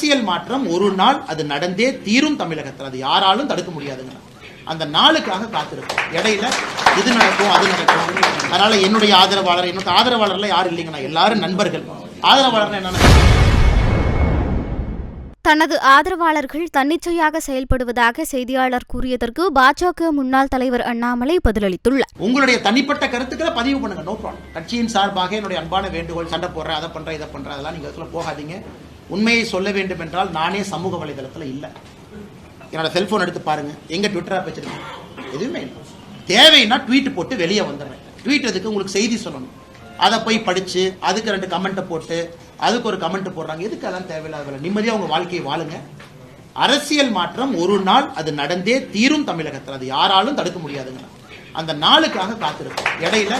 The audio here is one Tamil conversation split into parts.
அரசியல் மாற்றம் ஒரு நாள் அது நடந்தே தீரும் தமிழகத்தில். அது யாராலும் தடுக்க முடியாதுங்க. அந்த நாளுக்காக காத்திருக்கோம். இடையில இது நடக்கும் அது நடக்கும். அதனால என்னுடைய ஆதரவாளர்ல யாரும் இல்லைங்கண்ணா, எல்லாரும் நண்பர்கள். ஆதரவாளர் என்னன்னா, தனது ஆதரவாளர்கள் தன்னிச்சையாக செயல்படுவதாக செய்தியாளர் கூறியதற்கு பாஜக முன்னாள் தலைவர் அண்ணாமலை பதிலளித்துள்ளார். உங்களுடைய தனிப்பட்ட கருத்துக்களை பதிவு பண்ணுங்க, நோ ப்ராப்ளம். கட்சியின் சார்பாக என்னுடைய அன்பான வேண்டுகோள், சண்டை போடுறேன், அதை பண்றேன், இதை பண்றேன், அதெல்லாம் நீங்க இடத்துல போகாதீங்க. உண்மையை சொல்ல வேண்டும் என்றால் நானே சமூக வலைதளத்தில் இல்லை. என்னோட செல்போன் எடுத்து பாருங்க, எங்க ட்விட்டரா வச்சிருக்கேன், எதுவுமே இல்லை. தேவைன்னா ட்வீட் போட்டு வெளியே வந்துடுறேன். ட்வீட் எதுக்கு? உங்களுக்கு செய்தி சொல்லணும். அதை போய் படிச்சு அதுக்கு 2 கமெண்ட் போட்டு அதுக்கு ஒரு கமெண்ட் போடுறாங்க. எதுக்கு? அதெல்லாம் தேவையில்லாத வேலை. நிம்மதியாக உங்க வாழ்க்கையை வாழுங்க. அரசியல் மாற்றம் ஒரு நாள் அது நடந்தே தீரும் தமிழகத்தில். அது யாராலும் தடுக்க முடியாதுங்க. அந்த நாளுக்காக காத்திருக்கோம். இடையில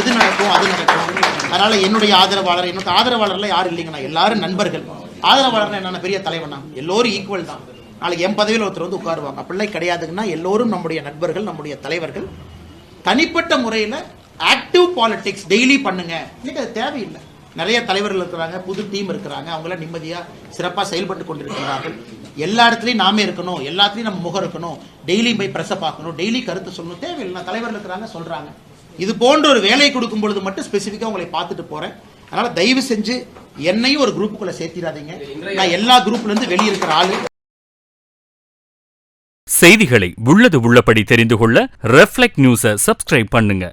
இது நடக்கும் அது நடக்கும். அதனால என்னுடைய ஆதரவாளர்ல யாரும் இல்லைங்கண்ணா, எல்லாரும் நண்பர்கள். ஆதரவாளர் என்னன்னா பெரிய தலைவனா, எல்லோரும் ஈக்குவல் தான். நாளைக்கு என் பதவியில் ஒருத்தர் வந்து உட்காருவாங்க. அப்படிலாம் கிடையாதுங்கன்னா எல்லோரும் நம்முடைய நண்பர்கள், நம்முடைய தலைவர்கள். தனிப்பட்ட முறையில் ஆக்டிவ் பாலிடிக்ஸ் டெய்லி பண்ணுங்க. இன்னைக்கு அது தேவையில்லை. நிறைய தலைவர்கள் இருக்கிறாங்க, புது டீம் இருக்கிறாங்க, அவங்களாம் நிம்மதியா சிறப்பாக செயல்பட்டு கொண்டிருக்கிறார்கள். எல்லா இடத்துலையும் நாமே இருக்கணும், எல்லாத்துலையும் நம்ம முகம் இருக்கணும், டெய்லி போய் பிரஸை பார்க்கணும், டெய்லி கருத்து சொல்லணும், தேவையில்லை. தலைவர்கள் இருக்கிறாங்க, சொல்றாங்க. இது போன்ற ஒரு வேலையை கொடுக்கும் பொழுது மட்டும் ஸ்பெசிஃபிக்காக உங்களை பார்த்துட்டு போறேன். அதனால தயவு செஞ்சு என்னையும் ஒரு குரூப்புக்குள்ள சேர்த்திடாதீங்க. நான் எல்லா குரூப்ல இருந்து வெளியே இருக்கிற ஆளு. செய்திகளை உள்ளது உள்ளபடி தெரிந்து கொள்ள ரெஃப்ளெக்ட் நியூஸை சப்ஸ்கிரைப் பண்ணுங்க.